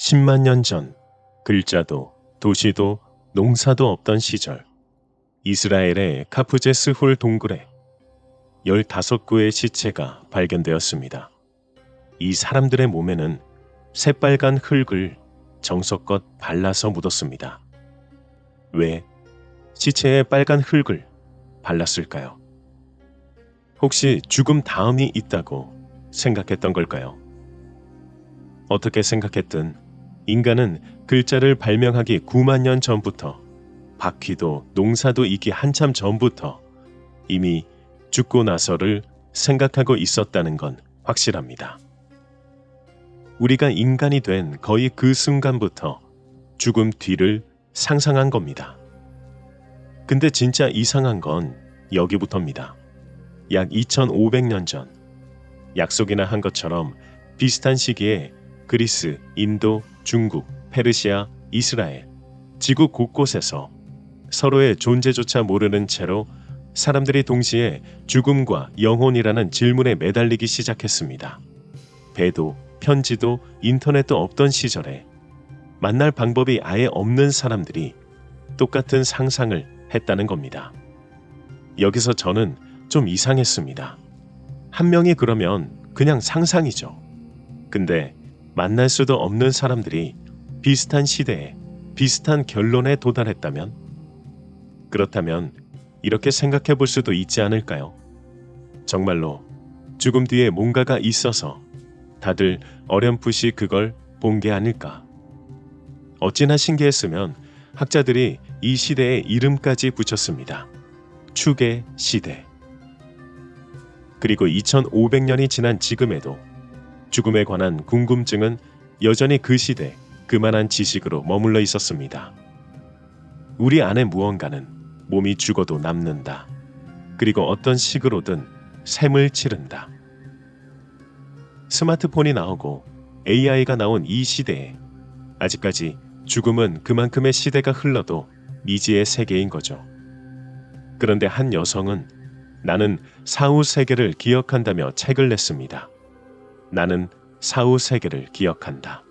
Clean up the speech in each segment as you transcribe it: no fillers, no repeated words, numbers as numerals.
10만 년 전, 글자도 도시도 농사도 없던 시절, 이스라엘의 카프제스 홀 동굴에 15구의 시체가 발견되었습니다. 이 사람들의 몸에는 새빨간 흙을 정성껏 발라서 묻었습니다. 왜 시체에 빨간 흙을 발랐을까요? 혹시 죽음 다음이 있다고 생각했던 걸까요? 어떻게 생각했든 인간은 글자를 발명하기 9만 년 전부터, 바퀴도 농사도 있기 한참 전부터 이미 죽고 나서를 생각하고 있었다는 건 확실합니다. 우리가 인간이 된 거의 그 순간부터 죽음 뒤를 상상한 겁니다. 근데 진짜 이상한 건 여기부터입니다. 약 2500년 전, 약속이나 한 것처럼 비슷한 시기에 그리스, 인도, 중국, 페르시아, 이스라엘, 지구 곳곳에서 서로의 존재조차 모르는 채로 사람들이 동시에 죽음과 영혼이라는 질문에 매달리기 시작했습니다. 배도, 편지도, 인터넷도 없던 시절에 만날 방법이 아예 없는 사람들이 똑같은 상상을 했다는 겁니다. 여기서 저는 좀 이상했습니다. 한 명이 그러면 그냥 상상이죠. 근데 만날 수도 없는 사람들이 비슷한 시대에 비슷한 결론에 도달했다면? 그렇다면 이렇게 생각해 볼 수도 있지 않을까요? 정말로 죽음 뒤에 뭔가가 있어서 다들 어렴풋이 그걸 본 게 아닐까? 어찌나 신기했으면 학자들이 이 시대에 이름까지 붙였습니다. 축의 시대. 그리고 2500년이 지난 지금에도 죽음에 관한 궁금증은 여전히 그 시대 그만한 지식으로 머물러 있었습니다. 우리 안에 무언가는 몸이 죽어도 남는다. 그리고 어떤 식으로든 샘을 치른다. 스마트폰이 나오고 AI가 나온 이 시대에 아직까지 죽음은 그만큼의 시대가 흘러도 미지의 세계인 거죠. 그런데 한 여성은 나는 사후 세계를 기억한다며 책을 냈습니다. 나는 사후 세계를 기억한다.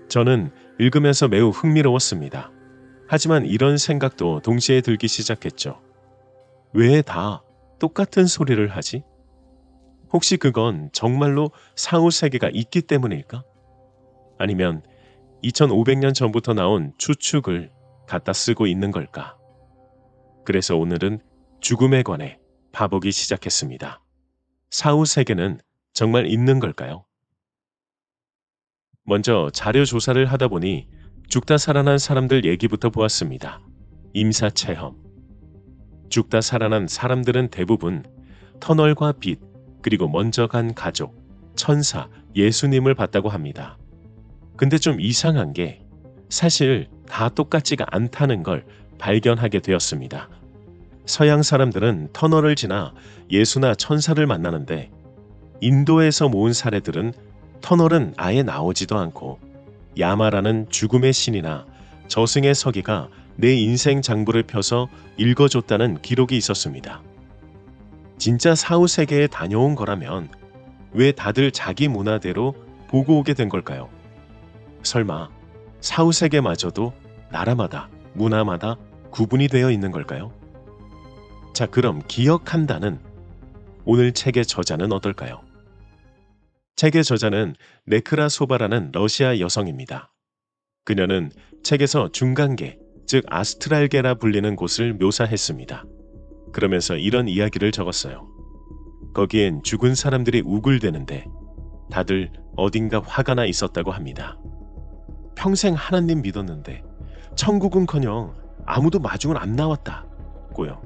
저는 읽으면서 매우 흥미로웠습니다. 하지만 이런 생각도 동시에 들기 시작했죠. 왜 다 똑같은 소리를 하지? 혹시 그건 정말로 사후 세계가 있기 때문일까? 아니면 2500년 전부터 나온 추측을 갖다 쓰고 있는 걸까? 그래서 오늘은 죽음에 관해 파보기 시작했습니다. 사후 세계는 정말 있는 걸까요? 먼저 자료 조사를 하다 보니 죽다 살아난 사람들 얘기부터 보았습니다. 임사체험. 죽다 살아난 사람들은 대부분 터널과 빛, 그리고 먼저 간 가족, 천사, 예수님을 봤다고 합니다. 근데 좀 이상한 게 사실 다 똑같지가 않다는 걸 발견하게 되었습니다. 서양 사람들은 터널을 지나 예수나 천사를 만나는데 인도에서 모은 사례들은 터널은 아예 나오지도 않고 야마라는 죽음의 신이나 저승의 서기가 내 인생 장부를 펴서 읽어줬다는 기록이 있었습니다. 진짜 사후 세계에 다녀온 거라면 왜 다들 자기 문화대로 보고 오게 된 걸까요? 설마 사후 세계마저도 나라마다 문화마다 구분이 되어 있는 걸까요? 자, 그럼 기억한다는 오늘 책의 저자는 어떨까요? 책의 저자는 네크라소바라는 러시아 여성입니다. 그녀는 책에서 중간계, 즉 아스트랄계라 불리는 곳을 묘사했습니다. 그러면서 이런 이야기를 적었어요. 거기엔 죽은 사람들이 우글대는데 다들 어딘가 화가 나 있었다고 합니다. 평생 하나님 믿었는데 천국은커녕 아무도 마중을 안 나왔다고요.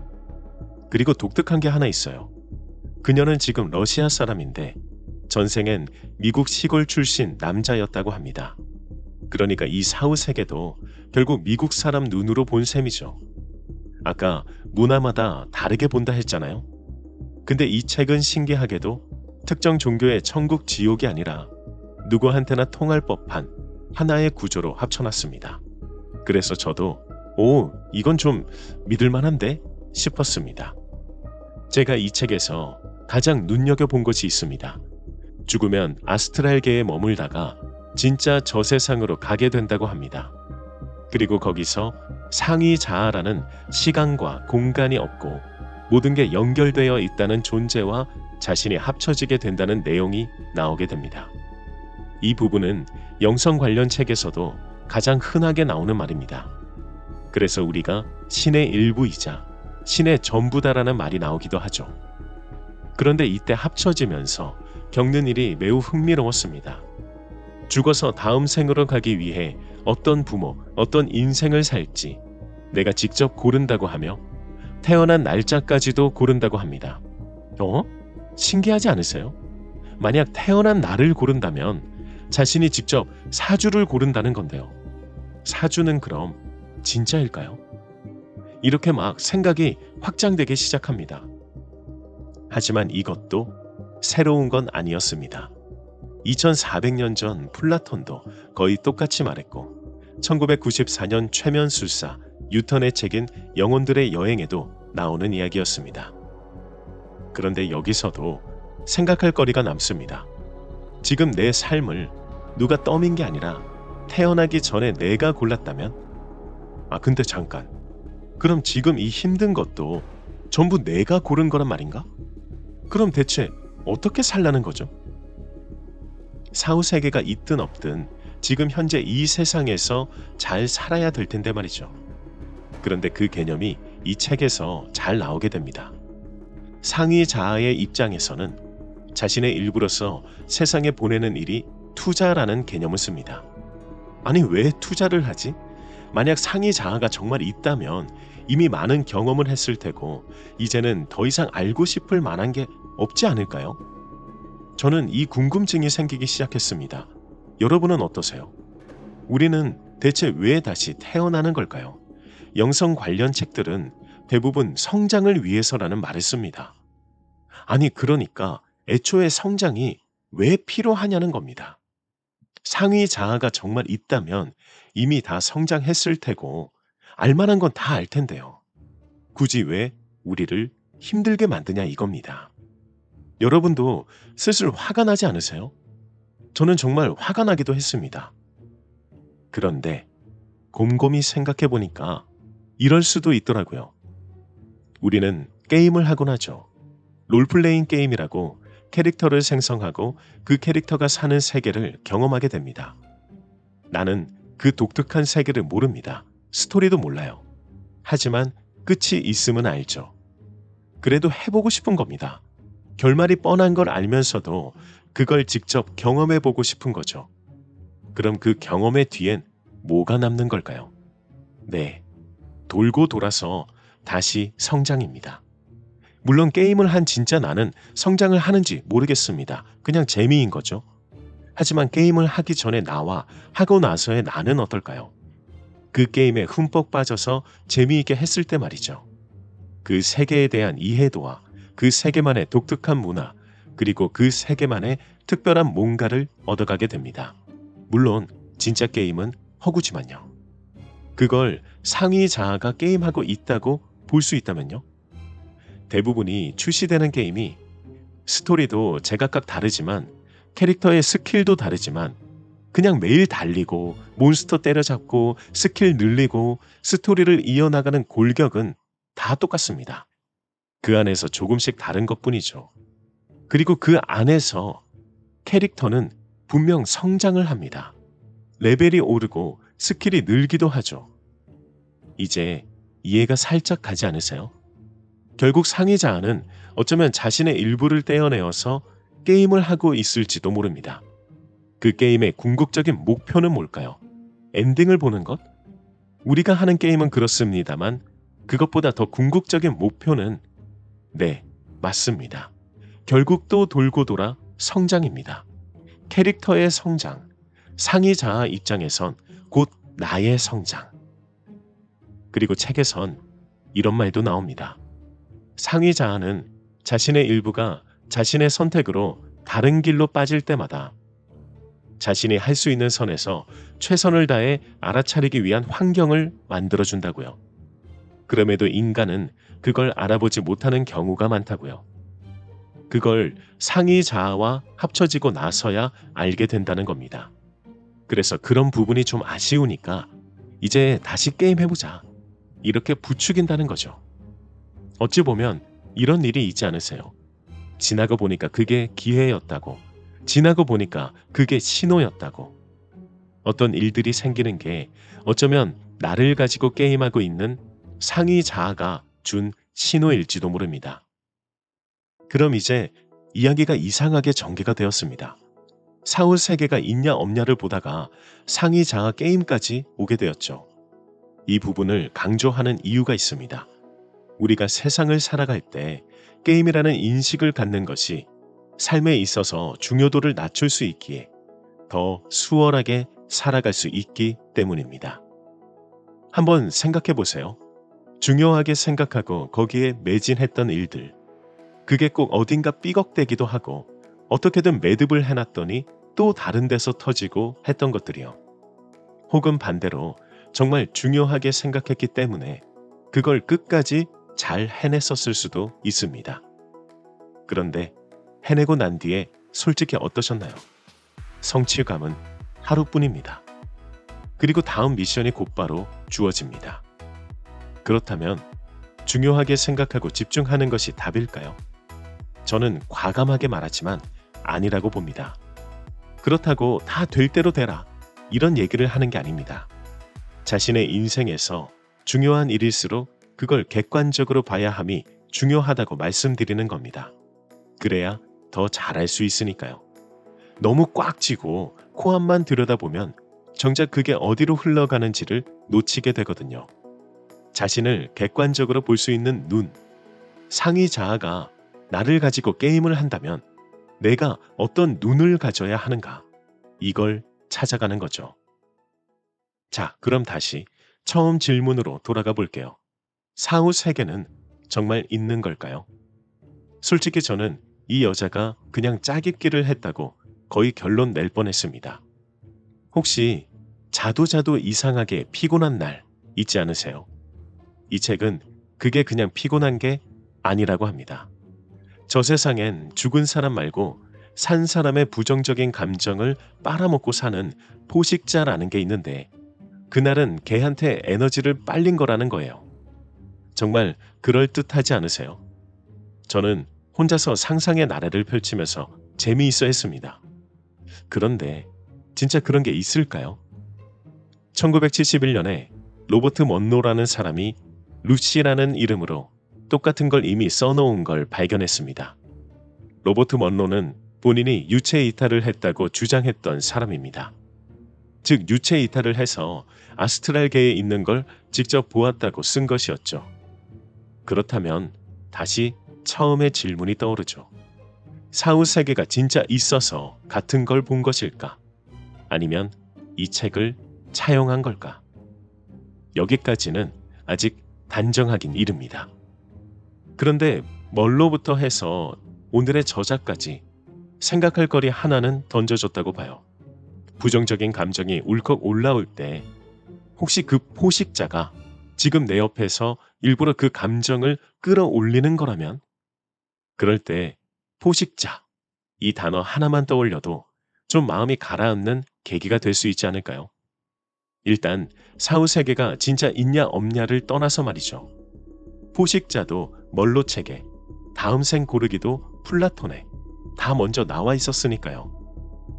그리고 독특한 게 하나 있어요. 그녀는 지금 러시아 사람인데 전생엔 미국 시골 출신 남자였다고 합니다. 그러니까 이 사후 세계도 결국 미국 사람 눈으로 본 셈이죠. 아까 문화마다 다르게 본다 했잖아요. 근데 이 책은 신기하게도 특정 종교의 천국 지옥이 아니라 누구한테나 통할 법한 하나의 구조로 합쳐놨습니다. 그래서 저도 이건 좀 믿을만한데 싶었습니다. 제가 이 책에서 가장 눈여겨본 것이 있습니다. 죽으면 아스트랄계에 머물다가 진짜 저 세상으로 가게 된다고 합니다. 그리고 거기서 상위 자아라는 시간과 공간이 없고 모든 게 연결되어 있다는 존재와 자신이 합쳐지게 된다는 내용이 나오게 됩니다. 이 부분은 영성 관련 책에서도 가장 흔하게 나오는 말입니다. 그래서 우리가 신의 일부이자 신의 전부다라는 말이 나오기도 하죠. 그런데 이때 합쳐지면서 겪는 일이 매우 흥미로웠습니다. 죽어서 다음 생으로 가기 위해 어떤 부모, 어떤 인생을 살지 내가 직접 고른다고 하며 태어난 날짜까지도 고른다고 합니다. 신기하지 않으세요? 만약 태어난 날을 고른다면 자신이 직접 사주를 고른다는 건데요. 사주는 그럼 진짜일까요? 이렇게 막 생각이 확장되기 시작합니다. 하지만 이것도 새로운 건 아니었습니다. 2400년 전 플라톤도 거의 똑같이 말했고 1994년 최면술사 뉴턴의 책인 영혼들의 여행에도 나오는 이야기였습니다. 그런데 여기서도 생각할 거리가 남습니다. 지금 내 삶을 누가 떠민 게 아니라 태어나기 전에 내가 골랐다면? 근데 잠깐. 그럼 지금 이 힘든 것도 전부 내가 고른 거란 말인가? 그럼 대체 어떻게 살라는 거죠? 사후세계가 있든 없든 지금 현재 이 세상에서 잘 살아야 될 텐데 말이죠. 그런데 그 개념이 이 책에서 잘 나오게 됩니다. 상위 자아의 입장에서는 자신의 일부로서 세상에 보내는 일이 투자라는 개념을 씁니다. 아니 왜 투자를 하지? 만약 상위 자아가 정말 있다면 이미 많은 경험을 했을 테고 이제는 더 이상 알고 싶을 만한 게 없지 않을까요? 저는 이 궁금증이 생기기 시작했습니다. 여러분은 어떠세요? 우리는 대체 왜 다시 태어나는 걸까요? 영성 관련 책들은 대부분 성장을 위해서라는 말을 씁니다. 아니 그러니까 애초에 성장이 왜 필요하냐는 겁니다. 상위 자아가 정말 있다면 이미 다 성장했을 테고 알만한 건 다 알 텐데요. 굳이 왜 우리를 힘들게 만드냐 이겁니다. 여러분도 슬슬 화가 나지 않으세요? 저는 정말 화가 나기도 했습니다. 그런데 곰곰이 생각해 보니까 이럴 수도 있더라고요. 우리는 게임을 하곤 하죠. 롤플레잉 게임이라고 캐릭터를 생성하고 그 캐릭터가 사는 세계를 경험하게 됩니다. 나는 그 독특한 세계를 모릅니다. 스토리도 몰라요. 하지만 끝이 있음은 알죠. 그래도 해보고 싶은 겁니다. 결말이 뻔한 걸 알면서도 그걸 직접 경험해보고 싶은 거죠. 그럼 그 경험의 뒤엔 뭐가 남는 걸까요? 네, 돌고 돌아서 다시 성장입니다. 물론 게임을 한 진짜 나는 성장을 하는지 모르겠습니다. 그냥 재미인 거죠. 하지만 게임을 하기 전에 나와 하고 나서의 나는 어떨까요? 그 게임에 흠뻑 빠져서 재미있게 했을 때 말이죠. 그 세계에 대한 이해도와 그 세계만의 독특한 문화 그리고 그 세계만의 특별한 뭔가를 얻어가게 됩니다. 물론 진짜 게임은 허구지만요. 그걸 상위 자아가 게임하고 있다고 볼 수 있다면요? 대부분이 출시되는 게임이 스토리도 제각각 다르지만 캐릭터의 스킬도 다르지만 그냥 매일 달리고 몬스터 때려잡고 스킬 늘리고 스토리를 이어나가는 골격은 다 똑같습니다. 그 안에서 조금씩 다른 것뿐이죠. 그리고 그 안에서 캐릭터는 분명 성장을 합니다. 레벨이 오르고 스킬이 늘기도 하죠. 이제 이해가 살짝 가지 않으세요? 결국 상위 자아는 어쩌면 자신의 일부를 떼어내어서 게임을 하고 있을지도 모릅니다. 그 게임의 궁극적인 목표는 뭘까요? 엔딩을 보는 것? 우리가 하는 게임은 그렇습니다만 그것보다 더 궁극적인 목표는 네, 맞습니다. 결국 또 돌고 돌아 성장입니다. 캐릭터의 성장, 상위 자아 입장에선 곧 나의 성장. 그리고 책에선 이런 말도 나옵니다. 상위 자아는 자신의 일부가 자신의 선택으로 다른 길로 빠질 때마다 자신이 할 수 있는 선에서 최선을 다해 알아차리기 위한 환경을 만들어준다고요. 그럼에도 인간은 그걸 알아보지 못하는 경우가 많다고요. 그걸 상위 자아와 합쳐지고 나서야 알게 된다는 겁니다. 그래서 그런 부분이 좀 아쉬우니까 이제 다시 게임 해보자. 이렇게 부추긴다는 거죠. 어찌 보면 이런 일이 있지 않으세요? 지나고 보니까 그게 기회였다고. 지나고 보니까 그게 신호였다고. 어떤 일들이 생기는 게 어쩌면 나를 가지고 게임하고 있는 상위 자아가 준 신호일지도 모릅니다. 그럼 이제 이야기가 이상하게 전개가 되었습니다. 사후 세계가 있냐 없냐를 보다가 상위 자아 게임까지 오게 되었죠. 이 부분을 강조하는 이유가 있습니다. 우리가 세상을 살아갈 때 게임이라는 인식을 갖는 것이 삶에 있어서 중요도를 낮출 수 있기에 더 수월하게 살아갈 수 있기 때문입니다. 한번 생각해 보세요. 중요하게 생각하고 거기에 매진했던 일들. 그게 꼭 어딘가 삐걱대기도 하고 어떻게든 매듭을 해놨더니 또 다른 데서 터지고 했던 것들이요. 혹은 반대로 정말 중요하게 생각했기 때문에 그걸 끝까지 잘 해냈었을 수도 있습니다. 그런데 해내고 난 뒤에 솔직히 어떠셨나요? 성취감은 하루뿐입니다. 그리고 다음 미션이 곧바로 주어집니다. 그렇다면 중요하게 생각하고 집중하는 것이 답일까요? 저는 과감하게 말하지만 아니라고 봅니다. 그렇다고 다 될 대로 되라 이런 얘기를 하는 게 아닙니다. 자신의 인생에서 중요한 일일수록 그걸 객관적으로 봐야 함이 중요하다고 말씀드리는 겁니다. 그래야 더 잘할 수 있으니까요. 너무 꽉 쥐고 코앞만 들여다보면 정작 그게 어디로 흘러가는지를 놓치게 되거든요. 자신을 객관적으로 볼 수 있는 눈, 상위 자아가 나를 가지고 게임을 한다면 내가 어떤 눈을 가져야 하는가? 이걸 찾아가는 거죠. 자, 그럼 다시 처음 질문으로 돌아가 볼게요. 사후 세계는 정말 있는 걸까요? 솔직히 저는 이 여자가 그냥 짜깁기를 했다고 거의 결론 낼 뻔했습니다. 혹시 자도 이상하게 피곤한 날 있지 않으세요? 이 책은 그게 그냥 피곤한 게 아니라고 합니다. 저 세상엔 죽은 사람 말고 산 사람의 부정적인 감정을 빨아먹고 사는 포식자라는 게 있는데 그날은 걔한테 에너지를 빨린 거라는 거예요. 정말 그럴듯하지 않으세요? 저는 혼자서 상상의 나래를 펼치면서 재미있어 했습니다. 그런데 진짜 그런 게 있을까요? 1971년에 로버트 먼로라는 사람이 루시라는 이름으로 똑같은 걸 이미 써놓은 걸 발견했습니다. 로버트 먼로는 본인이 유체 이탈을 했다고 주장했던 사람입니다. 즉 유체 이탈을 해서 아스트랄계에 있는 걸 직접 보았다고 쓴 것이었죠. 그렇다면 다시 처음의 질문이 떠오르죠. 사후 세계가 진짜 있어서 같은 걸 본 것일까? 아니면 이 책을 차용한 걸까? 여기까지는 아직 단정하긴 이릅니다. 그런데 뭘로부터 해서 오늘의 저자까지 생각할 거리 하나는 던져줬다고 봐요. 부정적인 감정이 울컥 올라올 때 혹시 그 포식자가 지금 내 옆에서 일부러 그 감정을 끌어올리는 거라면 그럴 때 포식자 이 단어 하나만 떠올려도 좀 마음이 가라앉는 계기가 될 수 있지 않을까요? 일단 사후 세계가 진짜 있냐 없냐를 떠나서 말이죠. 포식자도 멀로 책에 다음 생 고르기도 플라톤에 다 먼저 나와 있었으니까요.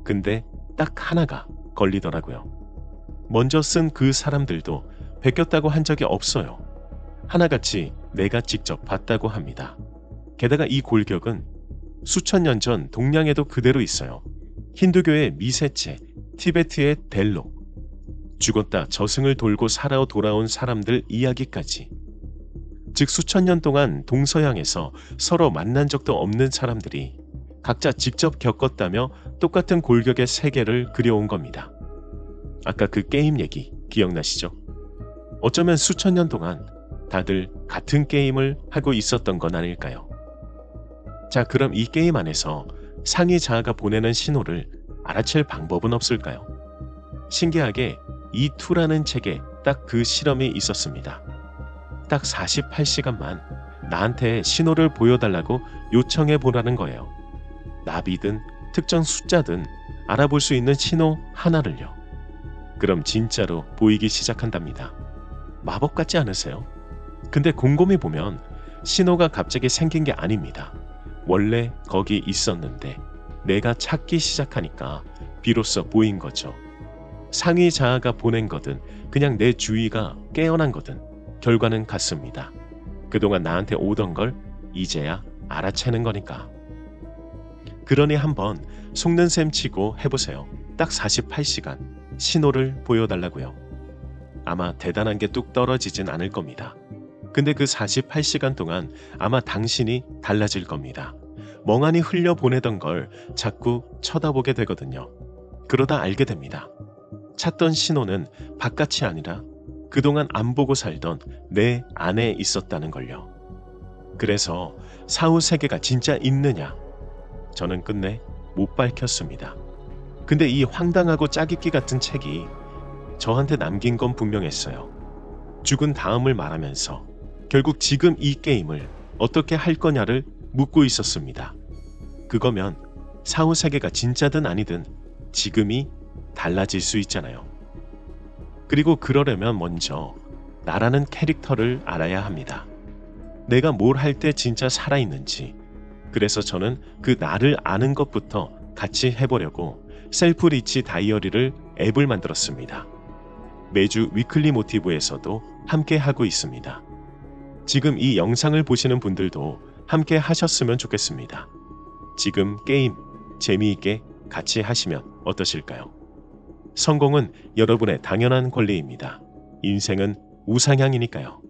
근데 딱 하나가 걸리더라고요. 먼저 쓴 그 사람들도 베꼈다고 한 적이 없어요. 하나같이 내가 직접 봤다고 합니다. 게다가 이 골격은 수천 년 전 동양에도 그대로 있어요. 힌두교의 미세체, 티베트의 델로, 죽었다 저승을 돌고 살아 돌아온 사람들 이야기까지. 즉 수천 년 동안 동서양에서 서로 만난 적도 없는 사람들이 각자 직접 겪었다며 똑같은 골격의 세계를 그려온 겁니다. 아까 그 게임 얘기 기억나시죠? 어쩌면 수천 년 동안 다들 같은 게임을 하고 있었던 건 아닐까요? 자, 그럼 이 게임 안에서 상위 자아가 보내는 신호를 알아챌 방법은 없을까요? 신기하게 E2라는 책에 딱 그 실험이 있었습니다. 딱 48시간만 나한테 신호를 보여달라고 요청해 보라는 거예요. 나비든 특정 숫자든 알아볼 수 있는 신호 하나를요. 그럼 진짜로 보이기 시작한답니다. 마법 같지 않으세요? 근데 곰곰이 보면 신호가 갑자기 생긴 게 아닙니다. 원래 거기 있었는데 내가 찾기 시작하니까 비로소 보인 거죠. 상위 자아가 보낸 거든 그냥 내 주위가 깨어난 거든 결과는 같습니다. 그동안 나한테 오던 걸 이제야 알아채는 거니까. 그러니 한번 속는 셈 치고 해보세요. 딱 48시간 신호를 보여달라고요. 아마 대단한 게 뚝 떨어지진 않을 겁니다. 근데 그 48시간 동안 아마 당신이 달라질 겁니다. 멍하니 흘려보내던 걸 자꾸 쳐다보게 되거든요. 그러다 알게 됩니다. 찾던 신호는 바깥이 아니라 그동안 안 보고 살던 내 안에 있었다는 걸요. 그래서 사후 세계가 진짜 있느냐? 저는 끝내 못 밝혔습니다. 근데 이 황당하고 짜깁기 같은 책이 저한테 남긴 건 분명했어요. 죽은 다음을 말하면서 결국 지금 이 게임을 어떻게 할 거냐를 묻고 있었습니다. 그거면 사후 세계가 진짜든 아니든 지금이 달라질 수 있잖아요. 그리고 그러려면 먼저 나라는 캐릭터를 알아야 합니다. 내가 뭘 할 때 진짜 살아있는지. 그래서 저는 그 나를 아는 것부터 같이 해보려고 셀프 리치 다이어리를 앱을 만들었습니다. 매주 위클리 모티브에서도 함께 하고 있습니다. 지금 이 영상을 보시는 분들도 함께 하셨으면 좋겠습니다. 지금 게임 재미있게 같이 하시면 어떠실까요? 성공은 여러분의 당연한 권리입니다. 인생은 우상향이니까요.